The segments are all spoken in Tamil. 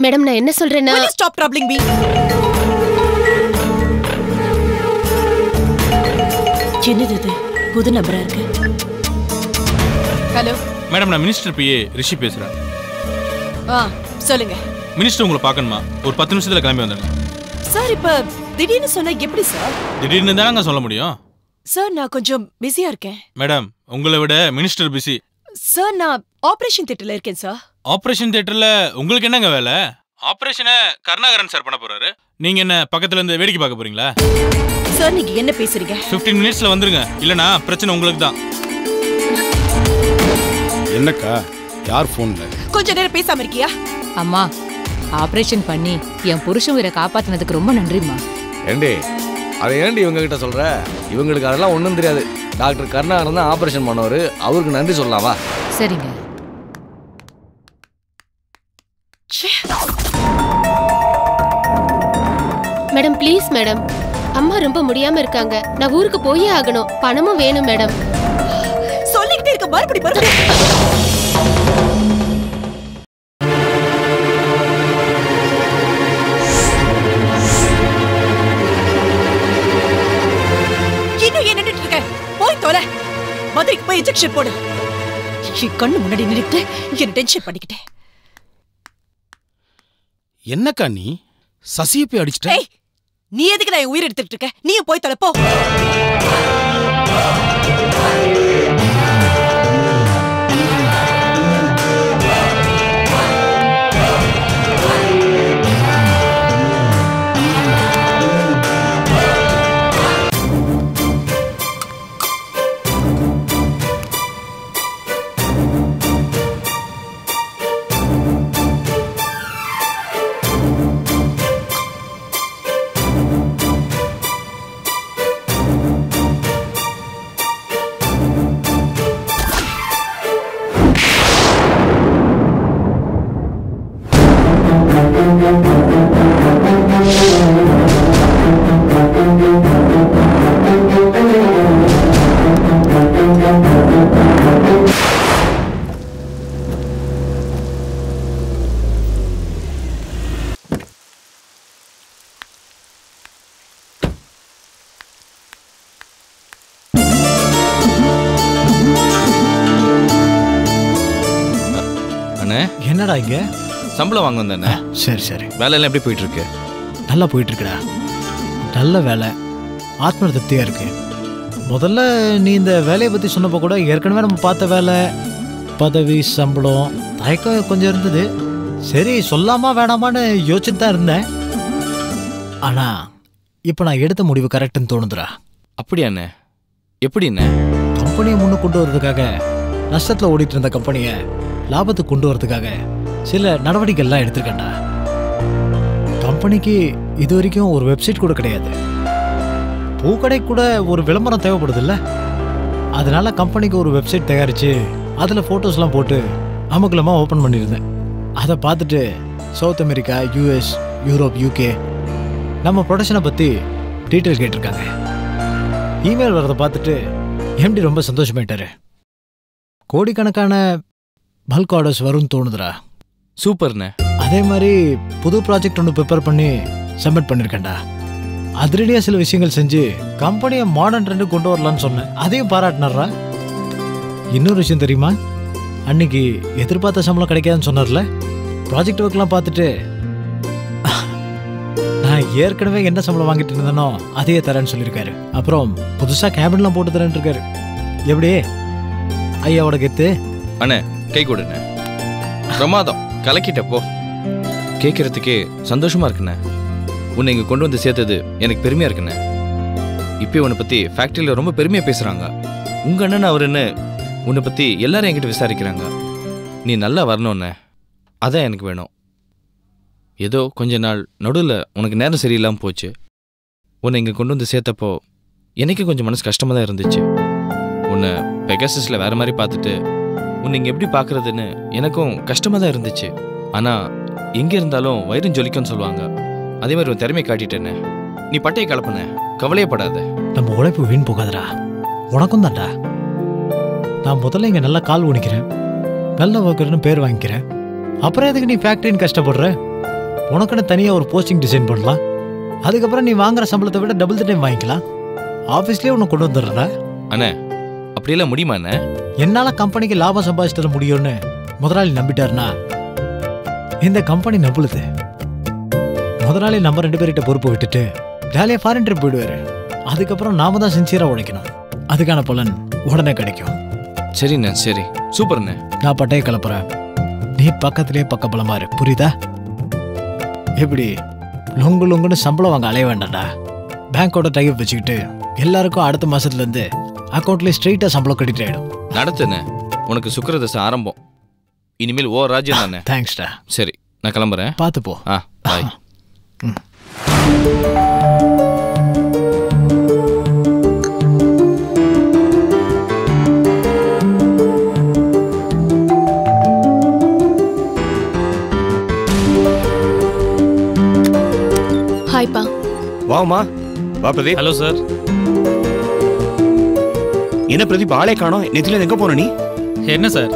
மேடம் நான் என்ன சொல்றேன்னா ஸ்டாப் ட்ரபிளிங் மீ. என்னது இது? புது நம்பரா இருக்கு. ஹலோ மேடம், நான் மினிஸ்டர் பிஏ ரிஷி பேசுறேன். சொல்லுங்க. மினிஸ்டர் உங்களை பார்க்கணுமா? ஒரு 10 நிமிஷத்துல கிளம்பி வந்துடுங்க. சார் இப்ப திடீர்னு சொன்னா எப்படி சார்? திடீர்னு தானங்க சொல்ல முடியும். சார் நான் கொஞ்சம் பிஸியா இருக்கேன். மேடம், உங்களை விட மினிஸ்டர் பிஸி. சார் நான் ஆபரேஷன் தியேட்டர்ல இருக்கேன் சார். ஆபரேஷன் தியேட்டர்ல உங்களுக்கு என்னங்க வேலை? ஆபரேஷனை கருணாகரன் சார் பண்ண போறாரு. நீங்க என்ன பக்கத்துல இருந்து வேடிக்கை பார்க்க போறீங்களா? சார் நீங்க என்ன பேசுறீங்க? 15 மினிட்ஸ்ல வந்துருங்க, இல்லனா பிரச்சனை உங்களுக்கு தான். என்னக்கா, யார் போன்ல? கொஞ்ச நேரம் பேசாம இருக்கியா? அம்மா, ஆபரேஷன் பண்ணி என் புருஷன் உயிரை காப்பாத்தினதுக்கு ரொம்ப நன்றிம்மா. ஏண்டி அதை ஏண்டி இவங்க கிட்ட சொல்ற? இவங்களுக்கு அதெல்லாம் ஒன்றும் தெரியாது. டாக்டர் கருணாகரன் தான் ஆபரேஷன் பண்ணவர், அவருக்கு நன்றி சொல்லலாமா? சரிங்க. மேடம் ப்ளீஸ் மேடம், அம்மா ரொம்ப முடியாம இருக்காங்க. நான் ஊருக்கு போயே ஆகணும். பணமும் வேணும் மேடம். சொல்லிக்கிட்டே இருக்க, மறுபடி இன்னும் ஏன் நின்னுட்டு இருக்க? போய் தொலை. மதுரைக்கு போய் இன்ஜெக்ஷன் போடு. கண்ணு முன்னாடி நின்னுட்டு என்ன டென்ஷன் பண்ணிக்கிட்டேன். என்னக்கா நீ சசியை போய் அடிச்சிட்ட? நீ எதுக்கு நான் உயிர் எடுத்துட்டு இருக்க? நீயும் போய் தொலை போ. என்னடா இங்க சம்பளம் வாங்க வந்தேண்ணே. சரி சரி. வேலையெல்லாம் எப்படி போயிட்டு இருக்கு? நல்லா போயிட்டு இருக்குடா. நல்ல வேலை, ஆத்ம திருப்தியா இருக்கு. முதல்ல நீ இந்த வேலையை பத்தி சொன்னப்போ கூட ஏற்கனவே நம்ம பார்த்த வேலை, பதவி, சம்பளம், தயக்கம் கொஞ்சம் இருந்தது. சரி சொல்லாமா வேணாமான்னு யோசிச்சுட்டு தான் இருந்தேன். ஆனா இப்ப நான் எடுத்த முடிவு கரெக்டுன்னு தோணுதுடா. அப்படியாண்ணே? எப்படிண்ணே? கம்பெனியை முன்ன கொண்டு வரதுக்காக, நஷ்டத்துல ஓடிட்டு இருந்த கம்பெனியை லாபத்துக்கு கொண்டு வரதுக்காக சில நடவடிக்கைகள்லாம் எடுத்திருக்கேன்டா. கம்பெனிக்கு இது வரைக்கும் ஒரு வெப்சைட் கூட கிடையாது. பூக்கடை கூட ஒரு விளம்பரம் தேவைப்படுது இல்லை? அதனால கம்பெனிக்கு ஒரு வெப்சைட் தயாரித்து அதில் ஃபோட்டோஸ்லாம் போட்டு அமக்கலமாக ஓப்பன் பண்ணியிருந்தேன். அதை பார்த்துட்டு south America, US, Europe, UK நம்ம ப்ரொடக்ஷனை பற்றி டீட்டெயில் கேட்டிருக்காங்க. இமெயில் வரதை பார்த்துட்டு எம்டி ரொம்ப சந்தோஷமாயிட்டாரு. கோடிக்கணக்கான பல்க் ஆர்டர்ஸ் வரும்னு தோணுதுடா. சூப்பர்ண்ணே. அதே மாதிரி புது ப்ராஜெக்ட் ஒன்று ப்ரிப்பேர் பண்ணி சப்மிட் பண்ணியிருக்கேன்டா. அதிரடியாக சில விஷயங்கள் செஞ்சு கம்பெனியை மாடர்ன் ட்ரெண்டு கொண்டு வரலான்னு சொன்னேன். அதையும் பாராட்டினாரா. இன்னொரு விஷயம் தெரியுமா? அன்னைக்கு எதிர்பார்த்த சம்பளம் கிடைக்காதுன்னு சொன்னார்ல, ப்ராஜெக்ட் ஒர்க்லாம் பார்த்துட்டு நான் ஏற்கனவே என்ன சம்பளம் வாங்கிட்டு இருந்தேனோ அதையே தரேன்னு சொல்லியிருக்காரு. அப்புறம் புதுசாக கேபின்லாம் போட்டு தரேன்னு இருக்காரு. எப்படி ஐயாவோட கெத்து? அண்ணே கை கொடுண்ணே. பிரமாதம், கலக்கிட்டப்போ கேட்கறதுக்கே சந்தோஷமா இருக்குண்ணே. உன்னை இங்கே கொண்டு வந்து சேர்த்தது எனக்கு பெருமையா இருக்குண்ணே. இப்போ உன்னை பற்றி ஃபேக்ட்ரியில் ரொம்ப பெருமையாக பேசுகிறாங்க. உங்கள் அண்ணன் அவர் என்ன உன்னை பற்றி எல்லாரும் என்கிட்ட விசாரிக்கிறாங்க. நீ நல்லா வரணும்ண்ணே, அதான் எனக்கு வேணும். ஏதோ கொஞ்ச நாள் நடுவில் உனக்கு நேரம் சரியில்லாமல் போச்சு. உன்னை இங்கே கொண்டு வந்து சேர்த்தப்போ எனக்கே கொஞ்சம் மனசு கஷ்டமாக தான் இருந்துச்சு. உன்னை பெகாசஸில் வேறு மாதிரி பார்த்துட்டு உன்னை இங்கே எப்படி பார்க்குறதுன்னு எனக்கும் கஷ்டமாக தான் இருந்துச்சு. ஆனால் எங்கே இருந்தாலும் வயிறும் ஜொலிக்கும்னு சொல்லுவாங்க. அதே மாதிரி உன் திறமையை காட்டிட்டேன்னு நீ பட்டையை கலப்புன, கவலையப்படாத. நம்ம உழைப்பு வீண் போகாதடா. உனக்கும் தான்டா. நான் முதல்ல இங்கே நல்லா கால் ஊனிக்கிறேன், நல்ல ஒர்க்கர்னு பேர் வாங்கிக்கிறேன். அப்புறம் எதுக்கு நீ ஃபேக்ட்ரின்னு கஷ்டப்படுற? உனக்குன்னு தனியாக ஒரு போஸ்டிங் டிசைன் பண்ணலாம். அதுக்கப்புறம் நீ வாங்குற சம்பளத்தை விட டபுள் த டைம் வாங்கிக்கலாம். ஆஃபீஸ்லேயே உன்னை கொண்டு வந்துடுறா. அண்ணே அப்படியெல்லாம் முடியுமா அண்ணே? என்னால் கம்பெனிக்கு லாபம் சம்பாதிச்சு தர முடியும்னு முதலாளி நம்பிட்டாருன்னா இந்த கம்பெனி நம்புளுது. முதலாளி நம்ம 2 பேர்கிட்ட பொறுப்பு விட்டுட்டு ஜாலியாக ஃபாரின் ட்ரிப் போயிடுவாரு. அதுக்கப்புறம் நாம தான் சின்சியராக உழைக்கணும். அதுக்கான பலன் உடனே கிடைக்கும். சரிண்ணே, சரி, சூப்பர்ண்ணே. நான் பட்டையை கிளப்புறேன், நீ பக்கத்திலே பக்கபலமா இரு. புரியுதா? எப்படி லொங்கு லொங்குன்னு சம்பளம் வாங்க அலைய வேண்டாம்டா. பேங்கோட டைப் வச்சுக்கிட்டு எல்லாருக்கும் அடுத்த மாசத்துலேருந்து அக்கௌண்ட்லேயே ஸ்ட்ரெயிட்டாக சம்பளம் கிரெடிட் ஆகிடும். நடத்துண்ணே, உனக்கு சுக்கிரதசை ஆரம்பம். இனிமேல் ராஜ்யம் தானே. தேங்க்ஸ்டா. சரி, நான் கிளம்புறேன். பார்த்து போ. பாய். ஹாய்ப்பா. வாமா. வா பிரதீப். Hello sir. என்ன பிரதீப் ஆளே காணோம்? நெத்தில எங்க போன நீ? என்ன சார்,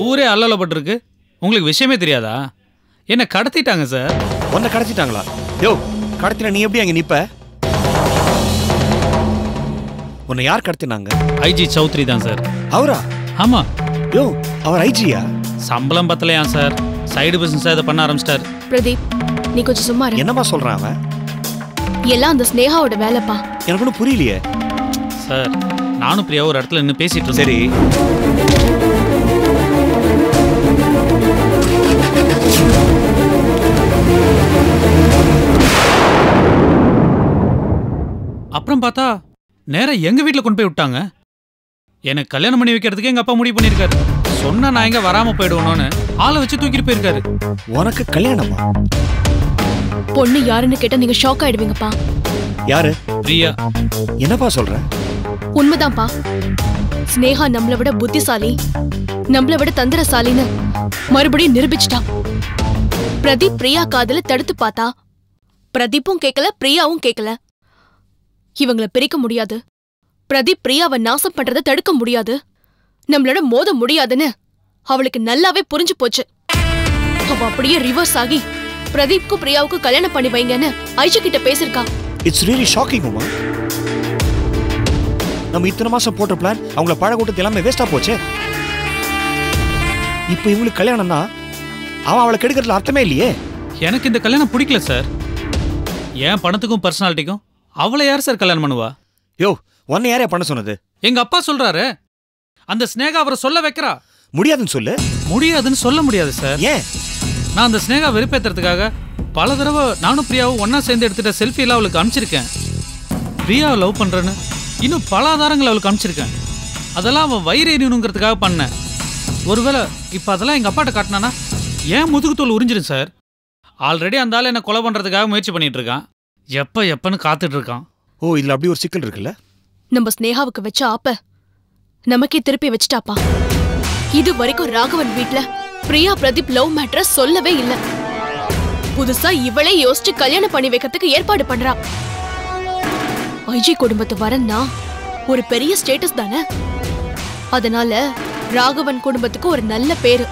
ஊரே அல்லலப்பட்டிருக்கு, உங்களுக்கு விஷயமே தெரியாதா? என்ன கடத்திட்டாங்க சார். உன்னை கடத்திட்டாங்களா? யோ, கடத்தின நீ எப்படி அங்க நிப்ப? உன்னை யார் கடத்தினாங்க? ஐஜி சௌத்ரி தான் சார். அவரா? ஆமா. யோ, அவர் ஐஜியா? சம்பளம் பத்தலையா சார், சைடு பிசினஸா இதை பண்ண ஆரம்பிச்சிட்டார். பிரதீப், நீ கொஞ்சம் சும்மா இரு. என்னமா சொல்றான் அவன்? எல்லாம் அந்த ஸ்னேகாவோட வேலைப்பா. எனக்கு ஒன்றும் புரியலையே. சார், நானும் பிரியா ஒரு இடத்துல நின்று பேசிட்டு இருந்தேன். சரி, அப்புறம் பார்த்தா நேரா எங்க வீட்டுல கொண்டு போய் விட்டாங்க. எனக்கு கல்யாணம் பண்ணி வைக்கிறதுக்கு எங்க அப்பா முடிவு பண்ணிருக்காரு. சொன்னா நான் எங்க வராம போயிடுவோன்னு ஆளை வச்சு தூக்கிட்டு போயிருக்காரு. உனக்கு கல்யாணமா? பொண்ணு யாருன்னு கேட்டா நீங்க ஷாக் ஆயிடுவீங்கப்பா. யாரு? பிரியா. என்னப்பா சொல்ற? உண்மைதான்ப்பா. ஸ்னேகா நம்மளை விட புத்திசாலி, நம்மளை விட தந்திரசாலின்னு மறுபடியும் நிரூபிச்சிட்டா. பிரதீப் பிரியா காதல தடுத்து பார்த்தா. பிரதீப்பும் கேட்கல, பிரியாவும் கேட்கல. இவங்கள பிரிக்க முடியாது. பிரதீப் பிரியாவை நாசம் பண்றதை தடுக்க முடியாது. நம்மளோட மோத முடியாதுன்னு அவளுக்கு நல்லாவே புரிஞ்சு போச்சு. அவ அப்படியே ரிவர்ஸ் ஆகி பிரதீப்க்கும் பிரியாவுக்கும் கல்யாணம் பண்ணி வைங்கன்னு ஐஜி கிட்ட பேசிருக்கா. It's really shocking Uma. நம்ம இத்தனை மாசம் போட்ட பிளான் அவங்கள பழ கூட்டத்து எல்லாமே வேஸ்டா போச்சே. இப்போ இவங்களுக்கு கல்யாணம்னா அவன் அவளை கெடுக்கிறதுல அர்த்தமே இல்லையே. எனக்கு இந்த கல்யாணம் பிடிக்கல சார். ஏன் பணத்துக்கும் பர்சனாலிட்டிக்கும் அவளை யார் சார் கல்யாணம் பண்ணுவா? யோ, உன்னை யாரையா பண்ண சொன்னது? எங்க அப்பா சொல்றாரு. அந்த ஸ்னேகா அவரை சொல்ல வைக்கிறா. முடியாதுன்னு சொல்லு. முடியாதுன்னு சொல்ல முடியாது சார். ஏன்? நான் அந்த ஸ்னேகா வெறுப்பேத்துறதுக்காக பல தடவை நானும் பிரியாவும் ஒன்னா சேர்ந்து எடுத்துட்ட செல்ஃபி எல்லாம் அவளுக்கு அனுப்பிச்சிருக்கேன். பிரியாவை லவ் பண்றேன்னு இன்னும் பல ஆதாரங்கள் அவளுக்கு அனுப்பிச்சிருக்கேன். அதெல்லாம் அவன் வயிறு எறியணுங்கிறதுக்காக பண்ணேன். ஒருவேளை இப்ப அதெல்லாம் எங்க அப்பாட்ட காட்டினானா ஏன் முதுகுத்தோல் உறிஞ்சிடும் சார். ஆல்ரெடி அந்த ஆள் என்ன கொலை பண்றதுக்காக முயற்சி பண்ணிட்டு இருக்கான். எப்பன்னு காத்துட்டு இருக்கான். ஓ, இதுல அப்படி ஒரு சிக்கல் இருக்குல்ல. நம்ம ஸ்னேகாவுக்கு வச்ச ஆப்ப நமக்கே திருப்பி வச்சுட்டாப்பா. இது வரைக்கும் ராகவன் வீட்ல பிரியா பிரதீப் லவ் மேட்டர் சொல்லவே இல்ல. புதுசா இவளே யோசிச்சு கல்யாணம் பண்ணி வைக்கிறதுக்கு ஏற்பாடு பண்றா. ஐஜி குடும்பத்து வரன்னா ஒரு பெரிய ஸ்டேட்டஸ் தானே. அதனால ராகவன் குடும்பத்துக்கு ஒரு நல்ல பேரு.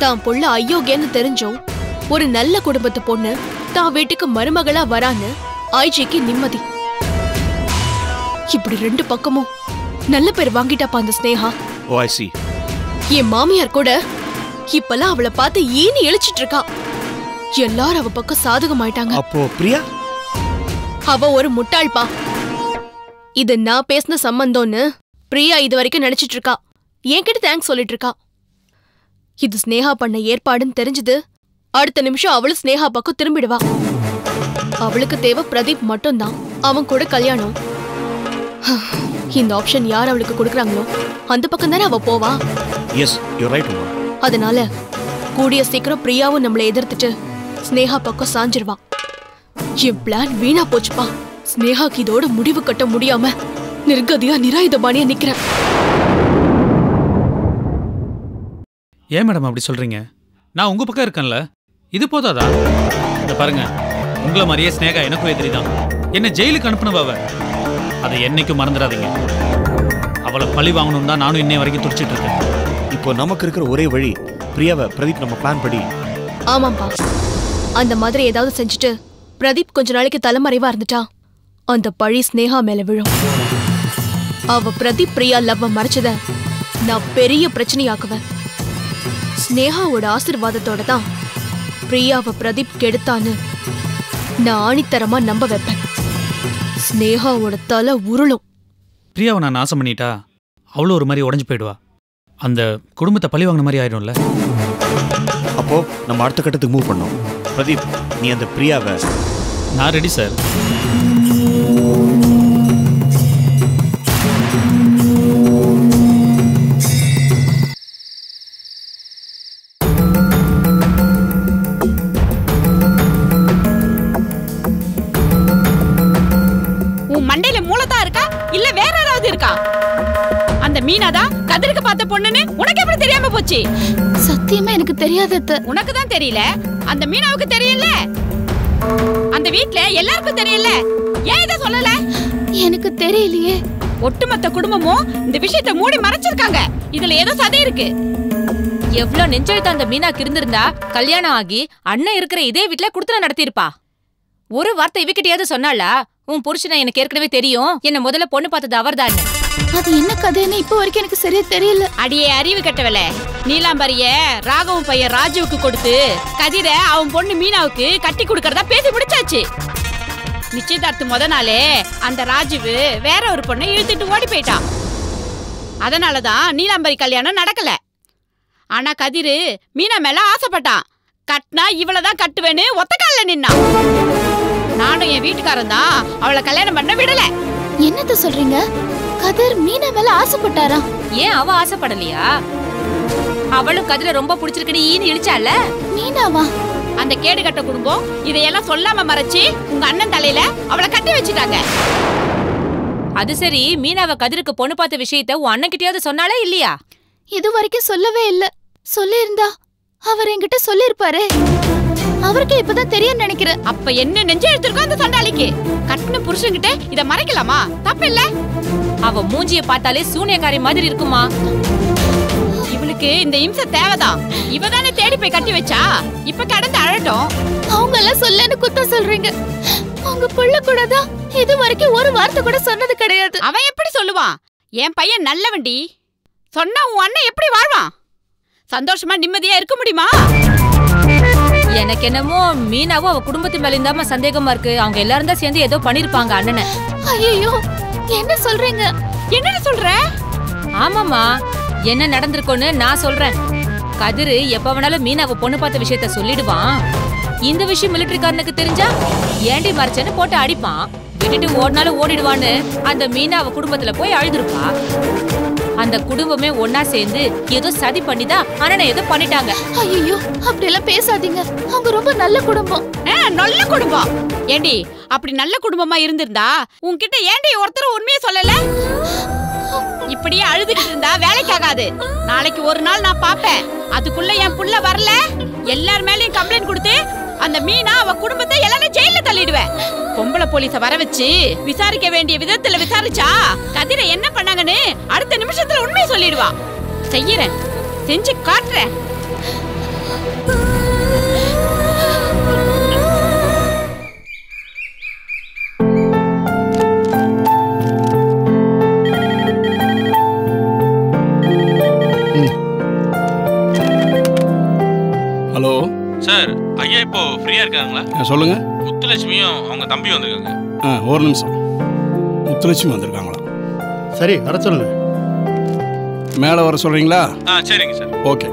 தான் புள்ள அயோக்கியன்னு தெரிஞ்சோம் ஒரு நல்ல குடும்பத்து பொண்ணு தான் வீட்டுக்கு மருமகளா வரான்னு ஐஜிக்கு நிம்மதி. இப்படி 2 பக்கமும் நல்ல பேர் வாங்கிட்டாப்பா அந்த ஸ்னேகா. ஓ, ஐ see. என் மாமியார் கூட இப்பெல்லாம் அவளை பார்த்து ஈனி எழுச்சிட்டு இருக்கா. எல்லாரும் அவ பக்கம் சாதகமாயிட்டாங்க. அப்போ பிரியா? அவ ஒரு முட்டாள்பா. இது நான் பேசின சம்பந்தம்னு பிரியா இது வரைக்கும் நினைச்சிட்டு இருக்கா. என்கிட்ட தேங்க்ஸ் சொல்லிட்டு இருக்கா. இது ஸ்னேகா பண்ண ஏற்பாடுன்னு தெரிஞ்சது அடுத்த நிமிஷம் அவளும் ஸ்னேகா பக்கம் திரும்பிடுவா. அவளுக்கு தேவை பிரதீப் மட்டும்தான். அவன் கூட கல்யாணம். இந்த ஆப்ஷன் யார் அவளுக்கு கொடுக்குறாங்களோ அந்த பக்கம் தானே அவ போவா. Yes, you right Uma. அதனால கூடிய சீக்கிரம் பிரியாவும் நம்மளை எதிர்த்துட்டு ஸ்னேகா பக்கம் சாஞ்சிருவா. என் பிளான் வீணா போச்சுப்பா. ஸ்னேகாக்கு இதோட முடிவு கட்ட முடியாம நிர்கதியா நிராயுதபாணியா நிக்கிறேன். ஏன் மேடம் அப்படி சொல்றீங்க? நான் உங்க பக்கம் இருக்கேன்ல, இது போதாதா? இத பாருங்க, உங்களை மாதிரியே ஸ்னேகா எனக்கும் எதிரி தான். என்ன ஜெயிலுக்கு அனுப்புனவ. அதை என்னைக்கும் மறந்துடாதீங்க. அவளை பழி வாங்கணும் தான் நானும் இன்னை வரைக்கும் துடிச்சிட்டு இருக்கேன். இப்போ நமக்கு இருக்கிற ஒரே வழி பிரியாவை பிரதீப் நம்ம பிளான் படி ஆமாம்பா, அந்த மாதிரி ஏதாவது செஞ்சுட்டு பிரதீப் கொஞ்ச நாளைக்கு தலைமறைவா இருந்துட்டா அந்த பழி ஸ்னேகா மேல விழும். அவ பிரதீப் பிரியா லவ்வ மறைச்சத நான் பெரிய பிரச்சனையாக்குவேன். ஸ்னேகாவோட ஆசீர்வாதத்தோட தான் பிரியாவை பிரதீப் கெடுத்தான்னு நான் ஆணித்தரமா நம்ப வைப்பேன். ஸ்னேகாவோட தலை உருளும். பிரியாவை நான் நாசம் பண்ணிட்டா அவ்வளோ ஒரு மாதிரி உடஞ்சு போயிடுவா. அந்த குடும்பத்தை பழி வாங்கின மாதிரி ஆயிடும்ல. அப்போ நம்ம அடுத்த கட்டத்துக்கு மூவ் பண்ணோம். பிரதீப், நீ அந்த பிரியாவை... நான் ரெடி சார். உன் மண்டையில மூளைதான் இருக்கா இல்ல வேற ஏதாவது இருக்கா? அந்த மீனாதா கதிருக்கு பார்த்த பொண்ணுன்னு உனக்கு எப்படி தெரியாம போச்சு? சத்தியமா எனக்கு தெரியாது. உனக்கு தான் தெரியல, அந்த மீனாவுக்கு தெரியல, அந்த வீட்ல எல்லாருக்கும் தெரியல. ஏன் இத சொல்லல? எனக்கு தெரியலையே. ஒட்டுமொத்த குடும்பமும் இந்த விஷயத்தை மூடி மறைச்சிருக்காங்க. இதுல ஏதோ சதி இருக்கு. எவ்ளோ நெஞ்செழுத்த அந்த மீனாக்கு இருந்திருந்தா கல்யாணம் ஆகி அண்ணன் இருக்கிற இதே வீட்ல குடுத்தன நடத்திருப்பா. ஒரு வார்த்தை இவகிட்டயாவது சொன்னாளா? உன் புருஷனை எனக்கு ஏற்கனவே தெரியும், என்ன முதல்ல பொண்ணு பார்த்தது அவர்தான். அது என்ன கதைன்னு இப்ப வரைக்கும் எனக்கு சரியா தெரியல. அடியே அறிவு கட்டவல, நீலாம்பரிய ராகவும் பையன் ராஜுவுக்கு கொடுத்து கதிர அவன் பொண்ணு மீனாவுக்கு கட்டி கொடுக்கறதா பேசி முடிச்சாச்சு. நிச்சயதார்த்த முத நாளே அந்த ராஜுவு வேற ஒரு பொண்ணை இழுத்துட்டு ஓடி போயிட்டான். அதனாலதான் நீலாம்பரி கல்யாணம் நடக்கல. ஆனா கதிரு மீனா மேல ஆசைப்பட்டான். கட்டினா இவளதான் கட்டுவேன்னு ஒத்த கால்ல நின்னான். நானும் என் வீட்டுக்காரன் தான் அவளை கல்யாணம் பண்ண விடல. என்னத்த சொல்றீங்க? கதிர் மீனா மேல ஆசைப்பட்டாரா? ஏன் அவ ஆசைப்படலையா? அவளும் கதிர ரொம்ப பிடிச்சிருக்குன்னு ஈன்னு இழிச்சால. மீனாவா? அந்த கேடுகட்ட குடும்பம் இதையெல்லாம் சொல்லாம மறைச்சு உங்க அண்ணன் தலையில அவளை கட்டி வச்சுட்டாங்க. அது சரி, மீனாவை கதிருக்கு பொண்ணு பார்த்த விஷயத்த உன் அண்ணன் கிட்டயாவது சொன்னாலே இல்லையா? இது வரைக்கும் சொல்லவே இல்ல. சொல்லியிருந்தா அவர் என்கிட்ட சொல்லிருப்பாரு. அவருக்கு இப்பதான் தெரியும் நினைக்கிறேன். அப்ப என்ன நெஞ்சு எடுத்திருக்கோம் அந்த சண்டாளிக்கு? கட்டின புருஷன்கிட்ட இத மறைக்கலாமா? தப்பு இல்ல. அவ மூஞ்சிய பார்த்தாலே சூனியக்காரி மாதிரி இருக்குமா. இவளுக்கு இந்த இம்சை தேவைதான். இவதானே தேடி போய் கட்டி வச்சா. இப்ப கடந்து அழட்டும். அவங்க எல்லாம் சொல்லன்னு குத்தம் சொல்றீங்க. உங்க புள்ள கூட தான் இது வரைக்கும் ஒரு வார்த்தை கூட சொன்னது கிடையாது. அவன் எப்படி சொல்லுவான்? என் பையன் நல்லவண்டி. சொன்னா உன் அண்ணன் எப்படி வாழ்வான்? சந்தோஷமா நிம்மதியா இருக்க முடியுமா? எனக்கு என்னமோ மீனாவும் அவ குடும்பத்து மேல இருந்தாம சந்தேகமா இருக்கு. அவங்க எல்லாரும் தான் சேர்ந்து ஏதோ பண்ணிருப்பாங்க அண்ணனை. ஐயோ, என்ன சொல்றீங்க? என்ன சொல்ற? ஆமாமா, என்ன நடந்திருக்குன்னு நான் சொல்றேன். கதிரு எப்ப வேணாலும் மீனாவை பொண்ணு பார்த்த விஷயத்த சொல்லிடுவான். இந்த விஷயம் மிலிட்டரிக்காரனுக்கு தெரிஞ்சா ஏண்டி மறைச்சேன்னு போட்டு அடிப்பான். விட்டுட்டு ஓடினாலும் ஓடிடுவான்னு அந்த மீனாவை குடும்பத்துல போய் அழுதுருப்பா. அந்த குடும்பமே ஒன்னா சேர்ந்து ஏதோ சதி பண்ணிதான் அண்ணனை ஏதோ பண்ணிட்டாங்க. ஐயோ, அப்படி எல்லாம் பேசாதீங்க. அவங்க ரொம்ப நல்ல குடும்பம். நல்ல குடும்பம். ஏண்டி அப்படி நல்ல குடும்பமா இருந்திருந்தா உன்கிட்ட ஏண்டி ஒருத்தர் உண்மையை சொல்லல? இப்படியே அழுதுகிட்டு இருந்தா வேலைக்கு ஆகாது. நாளைக்கு ஒரு நாள் நான் பாப்பேன். அதுக்குள்ள என் புள்ள வரல, எல்லார் மேலயும் கம்ப்ளைண்ட் கொடுத்து அந்த மீனா அவ குடும்பத்தை எல்லாரும் ஜெயில தள்ளிடுவேன். பொம்பளை போலீஸ வர வச்சு விசாரிக்க வேண்டிய விதத்துல விசாரிச்சா கதிரை என்ன பண்ணாங்கன்னு அடுத்த நிமிஷத்துல உண்மையை சொல்லிடுவா. செய்யறேன், செஞ்சு காட்டுறேன். ஹலோ சார், ஐயா இப்போ ஃப்ரீயா இருக்காங்களா? சொல்லுங்க. முத்துலட்சுமியும் அவங்க தம்பி வந்திருக்காங்க. ஒரு நிமிஷம். முத்துலட்சுமி வந்திருக்காங்களா? சரி, வர சொல்லுங்க. மேலே வர சொல்றீங்களா? சரிங்க சார். ஓகே.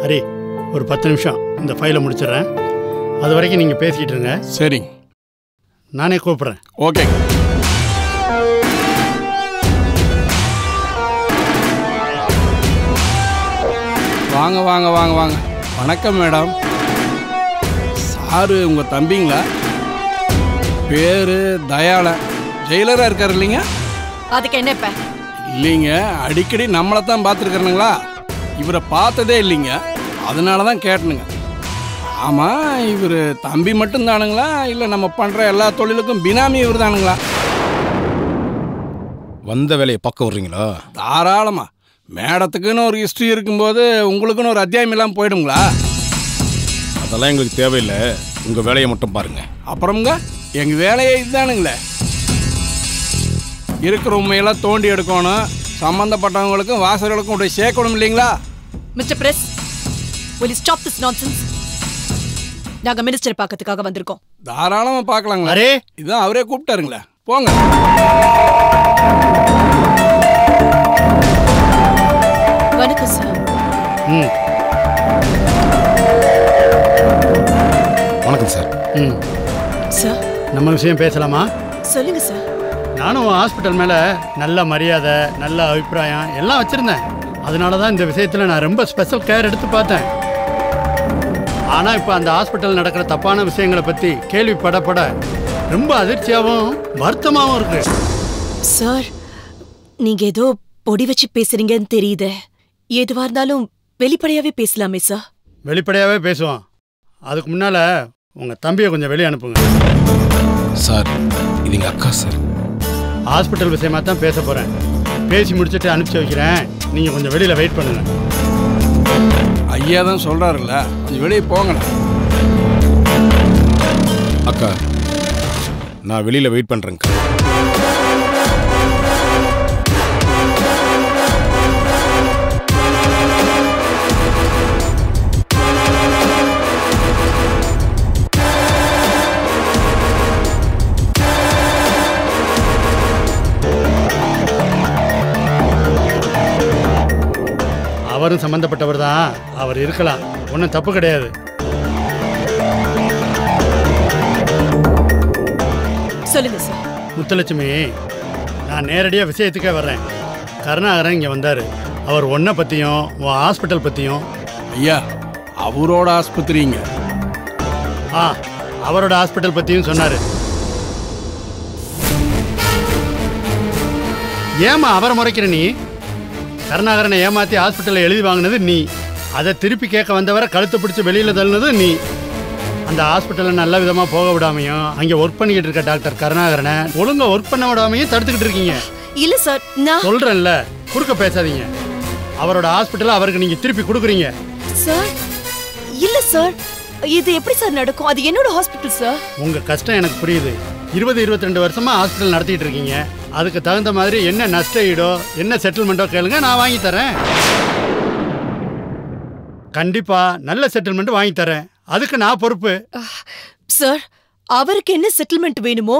ஹரி, ஒரு 10 நிமிஷம் இந்த ஃபைலை முடிச்சிடுறேன். அது வரைக்கும் நீங்கள் பேசிக்கிட்டு இருங்க. சரிங்க, நானே கூப்பிட்றேன். ஓகே. வாங்க வாங்க வாங்க வாங்க. வணக்கம் மேடம். சாரு உங்கள் தம்பிங்களா? பேர் தயாளன். ஜெயிலராக இருக்கார் இல்லைங்க? அதுக்கு என்ன இப்ப? இல்லைங்க, அடிக்கடி நம்மளை தான் பார்த்துருக்குறனுங்களா? இவரை பார்த்ததே இல்லைங்க, அதனால தான் கேட்டனுங்க. ஆமாம், இவர் தம்பி மட்டும்தானுங்களா இல்லை நம்ம பண்ணுற எல்லா தொழிலுக்கும் பினாமி இவர் தானுங்களா? வந்த வேலையை பார்க்க வர்றீங்களா? தாராளமாக. மேடத்துக்குன்னு ஒரு ஹிஸ்ட்ரி இருக்கும்போது உங்களுக்குன்னு ஒரு அத்தியாயம் இல்லாமல் போயிடுங்களா? அதெல்லாம் எங்களுக்கு தேவையில்லை, உங்கள் வேலையை மட்டும் பாருங்கள். அப்புறம்ங்க எங்கள் வேலையே இதுதானுங்களே. இருக்கிற உண்மையெல்லாம் தோண்டி எடுக்கணும், சம்மந்தப்பட்டவங்களுக்கும் வாசகர்களுக்கும் உடைய சேர்க்கணும் இல்லைங்களா? Mister press, will you stop this nonsense? நாங்க மினிஸ்டர் பார்க்கறதுக்காக வந்திருக்கோம். தாராளமாக பார்க்கலாங்களா? அரே, இதான் அவரே கூப்பிட்டாருங்களே, போங்க. வணக்கம் சார். வணக்கம் சார். சார், நம்ம விஷயம் பேசலாமா? சொல்லுங்க சார். நானும் ஹாஸ்பிட்டல் மேலே நல்ல மரியாதை, நல்ல அபிப்பிராயம் எல்லாம் வச்சுருந்தேன். அதனால தான் இந்த விஷயத்தில் நான் ரொம்ப ஸ்பெஷல் கேர் எடுத்து பார்த்தேன். ஆனால் இப்போ அந்த ஹாஸ்பிட்டல் நடக்கிற தப்பான விஷயங்களை பற்றி கேள்விப்படப்பட ரொம்ப அதிர்ச்சியாகவும் வருத்தமாகவும் இருக்கு. சார், நீங்க ஏதோ பொடி வச்சு பேசுறீங்கன்னு தெரியுது. எதுவா இருந்தாலும் வெளிப்படையாவே பேசலாமே சார். வெளிப்படையாகவே பேசுவோம். அதுக்கு முன்னால் உங்கள் தம்பியை கொஞ்சம் வெளியே அனுப்புங்க. சார், இது எங்கள் அக்கா சார். ஹாஸ்பிட்டல் விஷயமா தான் பேச போகிறேன். பேசி முடிச்சுட்டு அனுப்பிச்சி வைக்கிறேன். நீங்கள் கொஞ்சம் வெளியில் வெயிட் பண்ணுங்கள். ஐயா தான் சொல்கிறாருல்ல, கொஞ்சம் வெளியே போங்கண்ணா. அக்கா, நான் வெளியில் வெயிட் பண்ணுறேங்க்கா. அவரும் சம்மந்தப்பட்டவர் தான். அவர் இருக்கலாம், ஒன்றும் தப்பு கிடையாது. சொல்லுங்க சார். முத்துலட்சுமி, நான் நேரடியாக விஷயத்துக்கே வர்றேன். கருணாகரன் இங்கே வந்தார். அவர் ஒன்றை பற்றியும் உன் ஹாஸ்பிட்டல் பற்றியும். ஐயா, அவரோட ஆஸ்பத்திரிங்க. அவரோட ஹாஸ்பிட்டல் பற்றியும் சொன்னார். ஏமா அவரை முறைக்கிற நீ? கருணாகரனை ஏமாற்றி ஹாஸ்பிட்டலில் எழுதி வாங்கினது நீ. அதை திருப்பி கேட்க வந்தவரை கழுத்தை பிடிச்சி வெளியில் தள்ளினது நீ. அந்த ஹாஸ்பிட்டலில் நல்ல விதமாக போக விடாமையும் அங்கே ஒர்க் பண்ணிக்கிட்டு இருக்க டாக்டர் கருணாகரனை ஒழுங்காக ஒர்க் பண்ண விடாமையும் தடுத்துக்கிட்டு இருக்கீங்க. இல்லை சார், நான் சொல்கிறேன்ல, குறுக்க பேசாதீங்க. அவரோட ஹாஸ்பிட்டலை அவருக்கு நீங்கள் திருப்பி கொடுக்குறீங்க. சார், இல்லை சார், இது எப்படி சார் நடக்கும்? அது என்னோட ஹாஸ்பிட்டல் சார். உங்கள் கஷ்டம் எனக்கு புரியுது. 20-22 வருஷமாக ஹாஸ்பிட்டல் நடத்திட்டு இருக்கீங்க. அதுக்கு தகுந்த மாதிரி என்ன நஷ்ட ஈடோ என்ன செட்டில்மெண்ட்டோ கேளுங்க, நான் வாங்கி தரேன். கண்டிப்பாக நல்ல செட்டில்மெண்ட் வாங்கி தரேன். அதுக்கு நான் பொறுப்பு. சார், அவருக்கு என்ன செட்டில்மெண்ட் வேணுமோ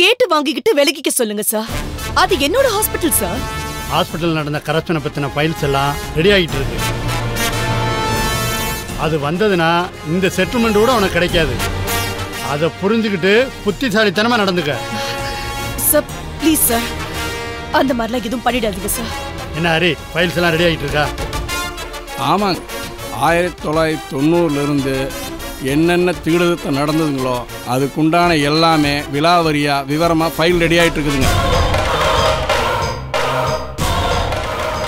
கேட்டு வாங்கிக்கிட்டு விலகிக்க சொல்லுங்க சார். அது என்னோட ஹாஸ்பிட்டல் சார். ஹாஸ்பிட்டல் நடந்த கரப்ஷனை பற்றின ஃபைல்ஸ் எல்லாம் ரெடி ஆகிட்டு இருக்கு. அது வந்ததுன்னா இந்த செட்டில்மெண்ட் கூட உனக்கு கிடைக்காது. அதை புரிஞ்சுக்கிட்டு புத்திசாலித்தனமாக நடந்துக்க. சார் ப்ளீஸ் சார், அந்த மாதிரிலாம் எதுவும் பண்ணிடாதீங்க சார். என்ன ஹரி, ஃபைல்ஸ் எல்லாம் ரெடி ஆகிட்டு இருக்கா? ஆமாங்க, 1990 என்னென்ன தீடுதத்தை நடந்ததுங்களோ அதுக்குண்டான எல்லாமே விலாவரியாக விவரமாக ஃபைல் ரெடி ஆகிட்டு இருக்குதுங்க.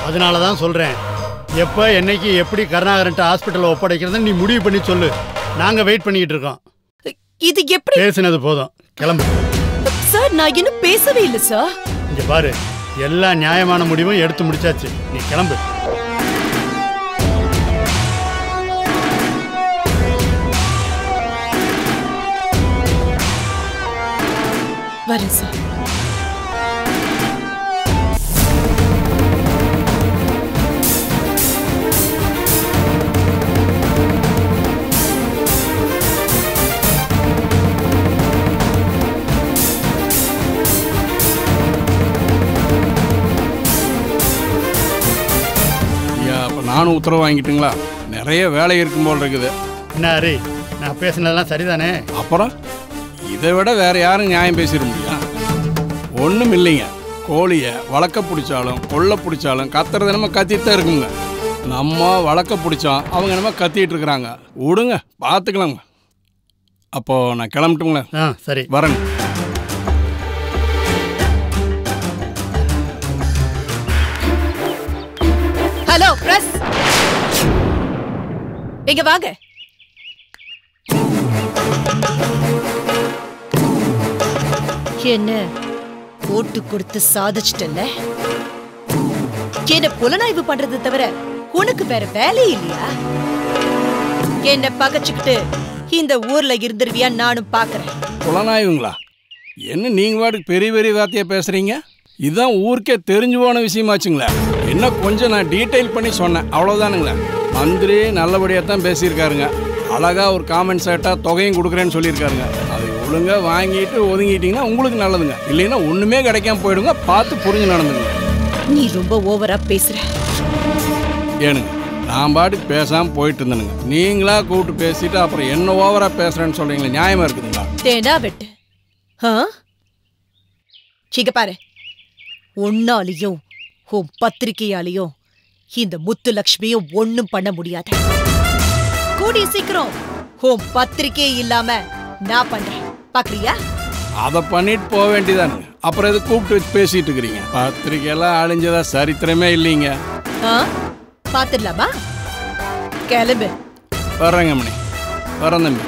அதனால தான் சொல்கிறேன், எப்போ என்னைக்கு எப்படி கருணாகரன்ட்ட ஹாஸ்பிட்டலில் ஒப்படைக்கிறதுன்னு நீ முடிவு பண்ணி சொல்லு. நாங்கள் வெயிட் பண்ணிக்கிட்டு இருக்கோம். இது எப்படி? பேசினது போதும், கிளம்பு. சார், நான் இன்னும் பேசவே இல்லை சார். இங்கே பாரு, எல்லா நியாயமான முடிவும் எடுத்து முடிச்சாச்சு. நீ கிளம்பு. வரேன் சார். நானும் உத்தரவு வாங்கிட்டுங்களா? நிறைய வேலை இருக்கும் போல் இருக்குது. என்ன ஹரி, நான் பேசினதெல்லாம் சரிதானே? அப்புறம் இதை விட வேற யாரும் நியாயம் பேசிட முடியும்? ஒன்றும் இல்லைங்க. கோழியை வளர்க்க பிடிச்சாலும் கொல்ல பிடிச்சாலும் கத்துறது நம்ம கத்திட்டு தான் இருக்குங்க. நம்ம வளர்க்க பிடிச்சோம், அவங்க நம்ம கத்திட்டு இருக்கிறாங்க. விடுங்க, பார்த்துக்கலாங்க. அப்போ நான் கிளம்பட்டுங்களேன். சரி, வரேங்க. ஹலோ பிரஸ், இங்க வாங்க. என்ன போட்டு கொடுத்து சாதிச்சிட்டல? என்ன புலனாய்வு பண்றது தவிர உனக்கு வேற வேலை இல்லையா? என்ன பகச்சுக்கிட்டு இந்த ஊர்ல இருந்துருவியா நானும் பாக்குறேன். புலனாய்வுங்களா? என்ன நீங்க வாட்டுக்கு பெரிய பெரிய வார்த்தையா பேசுறீங்க? இதுதான் ஊருக்கே தெரிஞ்சு போன விஷயமாச்சுங்களா? என்ன கொஞ்சம் நான் டீட்டெயில் பண்ணி சொன்னேன், அவ்வளவுதானுங்களா? மந்திரி நல்லபடியா தான் பேசியிருக்காருங்க. அழகா ஒரு காமெண்ட் சேட்டா தொகையும் கொடுக்குறேன்னு சொல்லியிருக்காருங்க. அதை ஒழுங்கா வாங்கிட்டு ஒதுங்கிட்டீங்கன்னா உங்களுக்கு நல்லதுங்க. இல்லைன்னா ஒண்ணுமே கிடைக்காம போயிடுங்க. பார்த்து புரிஞ்சு நடந்துங்க. நீ ரொம்ப ஓவரா பேசுற. ஏனுங்க நான் பாட்டுக்கு பேசாம போயிட்டு இருந்தேனுங்க. நீங்களா கூப்பிட்டு பேசிட்டு அப்புறம் என்ன ஓவரா பேசுறேன்னு சொல்றீங்களா? நியாயமா இருக்குதுங்களா? தேடா வெட்டு. சீக்க பாரு, உன்னாலையும் உன் பத்திரிகையாலையும் இந்த முத்துலட்சுமியும் ஒண்ணும் பண்ண முடியாது. கூடிய சீக்கிரம் உன் பத்திரிகை இல்லாம நான் பண்றேன், பாக்குறியா? அதை பண்ணிட்டு போக வேண்டியதானுங்க. அப்புறம் எது கூப்பிட்டு வச்சு பேசிட்டு இருக்கிறீங்க? பத்திரிக்கையெல்லாம் அழிஞ்சதா சரித்திரமே இல்லைங்க. பாத்துடலாமா? கிளம்பு. வர்றேங்க மணி, வரேன் தம்பி.